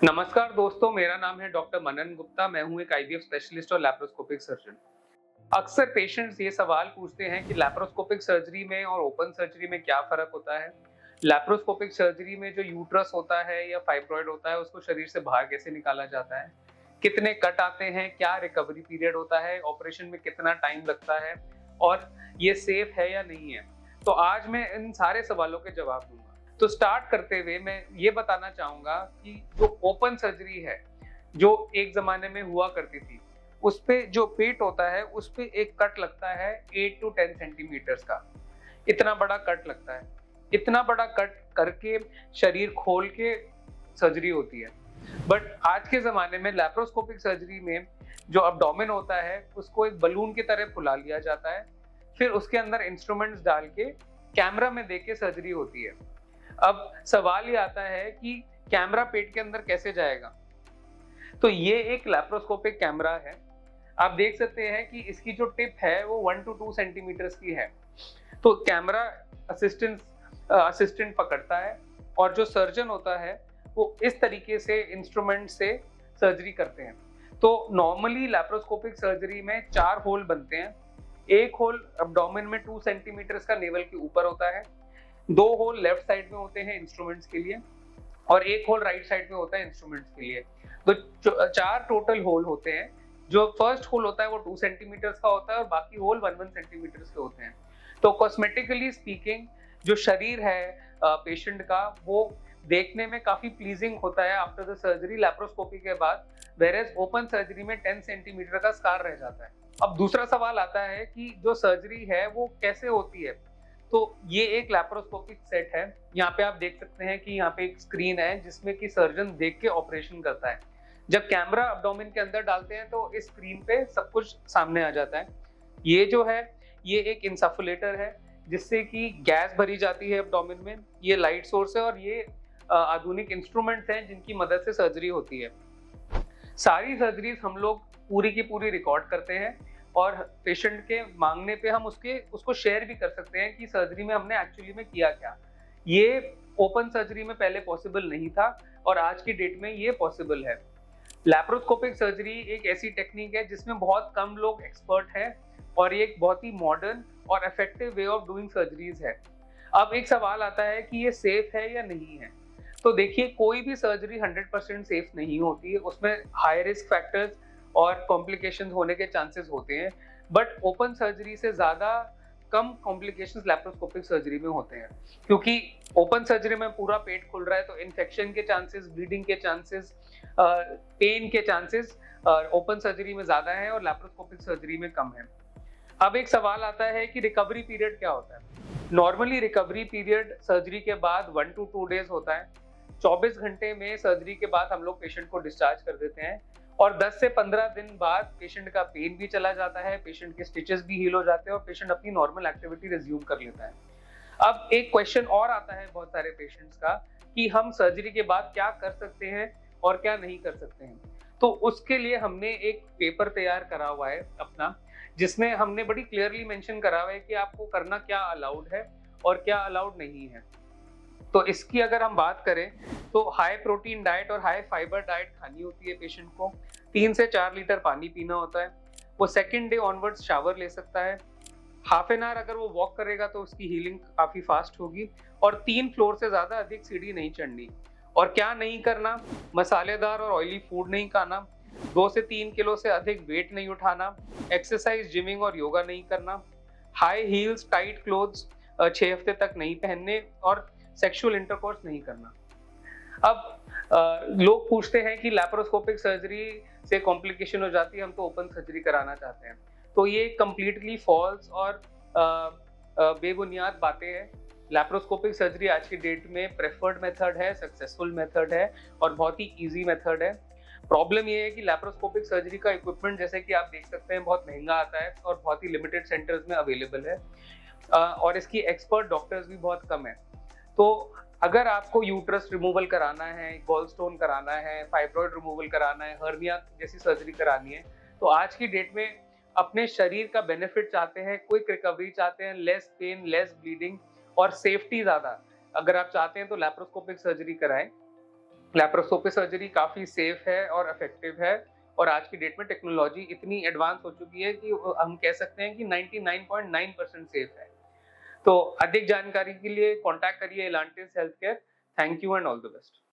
नमस्कार दोस्तों, मेरा नाम है डॉक्टर मनन गुप्ता। मैं हूं एक आईवीएफ स्पेशलिस्ट और लैप्रोस्कोपिक सर्जन। अक्सर पेशेंट्स ये सवाल पूछते हैं कि लैप्रोस्कोपिक सर्जरी में और ओपन सर्जरी में क्या फ़र्क होता है? लैप्रोस्कोपिक सर्जरी में जो यूट्रस होता है या फाइब्रॉइड होता है, उसको शरीर से बाहर कैसे निकाला जाता है? कितने कट आते हैं? क्या रिकवरी पीरियड होता है? ऑपरेशन में कितना टाइम लगता है? और ये सेफ है या नहीं है? तो आज मैं इन सारे सवालों के जवाब दूँगा। तो स्टार्ट करते हुए मैं ये बताना चाहूँगा कि जो ओपन सर्जरी है, जो एक ज़माने में हुआ करती थी, उसपे जो पेट होता है, उसपे एक कट लगता है 8 टू 10 सेंटीमीटर्स का। इतना बड़ा कट लगता है। इतना बड़ा कट करके शरीर खोल के सर्जरी होती है। बट आज के ज़माने में लैप्रोस्कोपिक सर्जरी में जो एब्डोमेन होता है, उसको एक बलून की तरह फुला लिया जाता है। फिर उसके अंदर इंस्ट्रूमेंट्स डाल के कैमरा में देख के सर्जरी होती है। अब सवाल ये आता है कि कैमरा पेट के अंदर कैसे जाएगा? तो ये एक लैप्रोस्कोपिक कैमरा है। आप देख सकते हैं कि इसकी जो टिप है वो 1 टू 2 सेंटीमीटर्स की है। तो कैमरा असिस्टेंट पकड़ता है और जो सर्जन होता है वो इस तरीके से इंस्ट्रूमेंट से सर्जरी करते हैं। तो नॉर्मली लैप्रोस्कोपिक सर्जरी में 4 होल बनते हैं। एक होल एब्डोमेन में 2 सेंटीमीटर्स का नेवल के ऊपर होता है। 2 होल लेफ्ट साइड में होते हैं इंस्ट्रूमेंट्स के लिए और एक होल राइट साइड में होता है इंस्ट्रूमेंट्स के लिए। तो 4 टोटल होल होते हैं। जो फर्स्ट होल होता है वो 2 सेंटीमीटर्स का होता है और बाकी होल 1-1 सेंटीमीटर्स के होते हैं। तो कॉस्मेटिकली स्पीकिंग जो शरीर है पेशेंट का, वो देखने में काफी प्लीजिंग होता है आफ्टर द सर्जरी लैप्रोस्कोपी के बाद, वेयरएज ओपन सर्जरी में 10 सेंटीमीटर का स्कार रह जाता है। अब दूसरा सवाल आता है कि जो सर्जरी है वो कैसे होती है? तो ये एक लैप्रोस्कोपिक सेट है। यहाँ पे आप देख सकते हैं कि यहाँ पे एक स्क्रीन है जिसमें कि सर्जन देख के ऑपरेशन करता है। जब कैमरा एब्डोमेन के अंदर डालते हैं तो इस स्क्रीन पे सब कुछ सामने आ जाता है। ये जो है, ये एक इंसफुलेटर है जिससे कि गैस भरी जाती है एब्डोमेन में। ये लाइट सोर्स है और ये आधुनिक इंस्ट्रूमेंट्स हैं जिनकी मदद से सर्जरी होती है। सारी सर्जरीज हम लोग पूरी की पूरी रिकॉर्ड करते हैं और पेशेंट के मांगने पे हम उसको शेयर भी कर सकते हैं कि सर्जरी में हमने एक्चुअली में किया क्या। ये ओपन सर्जरी में पहले पॉसिबल नहीं था और आज की डेट में ये पॉसिबल है। लैप्रोस्कोपिक सर्जरी एक ऐसी टेक्निक है जिसमें बहुत कम लोग एक्सपर्ट हैं और ये एक बहुत ही मॉडर्न और effective way of doing surgeries है। अब एक सवाल आता है कि ये सेफ है या नहीं है। तो देखिए, कोई भी सर्जरी 100% सेफ नहीं होती है। उसमें हाई रिस्क फैक्टर्स और कॉम्प्लिकेशंस होने के चांसेस होते हैं। बट ओपन सर्जरी से ज़्यादा कम कॉम्प्लिकेशंस लैप्रोस्कोपिक सर्जरी में होते हैं, क्योंकि ओपन सर्जरी में पूरा पेट खुल रहा है तो इन्फेक्शन के चांसेस, ब्लीडिंग के चांसेस, पेन के चांसेस ओपन सर्जरी में ज़्यादा है और लैप्रोस्कोपिक सर्जरी में कम है। अब एक सवाल आता है कि रिकवरी पीरियड क्या होता है? नॉर्मली रिकवरी पीरियड सर्जरी के बाद 1 टू 2 डेज होता है। 24 घंटे में सर्जरी के बाद हम लोग पेशेंट को डिस्चार्ज कर देते हैं और 10 से 15 दिन बाद पेशेंट का पेन भी चला जाता है, पेशेंट के स्टिचेस भी हील हो जाते हैं और पेशेंट अपनी नॉर्मल एक्टिविटी रिज्यूम कर लेता है। अब एक क्वेश्चन और आता है बहुत सारे पेशेंट्स का कि हम सर्जरी के बाद क्या कर सकते हैं और क्या नहीं कर सकते हैं। तो उसके लिए हमने एक पेपर तैयार करा हुआ है अपना, जिसमें हमने बड़ी क्लियरली मेंशन करा हुआ है कि आपको करना क्या अलाउड है और क्या अलाउड नहीं है। तो इसकी अगर हम बात करें तो हाई प्रोटीन डाइट और हाई फाइबर डाइट खानी होती है पेशेंट को। 3 से 4 लीटर पानी पीना होता है। वो सेकेंड डे ऑनवर्ड्स शावर ले सकता है। हाफ एन आवर अगर वो वॉक करेगा तो उसकी हीलिंग काफी फास्ट होगी और 3 फ्लोर से ज्यादा अधिक सीढ़ी नहीं चढ़नी। और क्या नहीं करना? मसालेदार और ऑयली फूड नहीं खाना, 2 से 3 किलो से अधिक वेट नहीं उठाना, एक्सरसाइज, जिमिंग और योगा नहीं करना, हाई हील्स टाइट क्लोथ्स 6 हफ्ते तक नहीं पहनने और सेक्सुअल इंटरकोर्स नहीं करना। अब लोग पूछते हैं कि लैप्रोस्कोपिक सर्जरी से कॉम्प्लिकेशन हो जाती है, हम तो ओपन सर्जरी कराना चाहते हैं। तो ये कंप्लीटली फॉल्स और बेबुनियाद बातें हैं। लैप्रोस्कोपिक सर्जरी आज की डेट में प्रेफर्ड मेथड है, सक्सेसफुल मेथड है और बहुत ही इजी मेथड है। प्रॉब्लम ये है कि लैप्रोस्कोपिक सर्जरी का इक्विपमेंट, जैसे कि आप देख सकते हैं, बहुत महंगा आता है और बहुत ही लिमिटेड सेंटर्स में अवेलेबल है और इसकी एक्सपर्ट डॉक्टर्स भी बहुत कम है। तो अगर आपको यूट्रस रिमूवल कराना है, गॉलस्टोन कराना है, फाइब्रॉइड रिमूवल कराना है, हर्निया जैसी सर्जरी करानी है, तो आज की डेट में अपने शरीर का बेनिफिट चाहते हैं, क्विक रिकवरी चाहते हैं, लेस पेन, लेस ब्लीडिंग और सेफ्टी ज़्यादा, अगर आप चाहते हैं तो लैप्रोस्कोपिक सर्जरी कराएं। लैप्रोस्कोपी सर्जरी काफ़ी सेफ है और इफ़ेक्टिव है और आज की डेट में टेक्नोलॉजी इतनी एडवांस हो चुकी है कि हम कह सकते हैं कि 99.9% सेफ है। तो अधिक जानकारी के लिए कॉन्टैक्ट करिए Elantis health care. Thank you and all the best.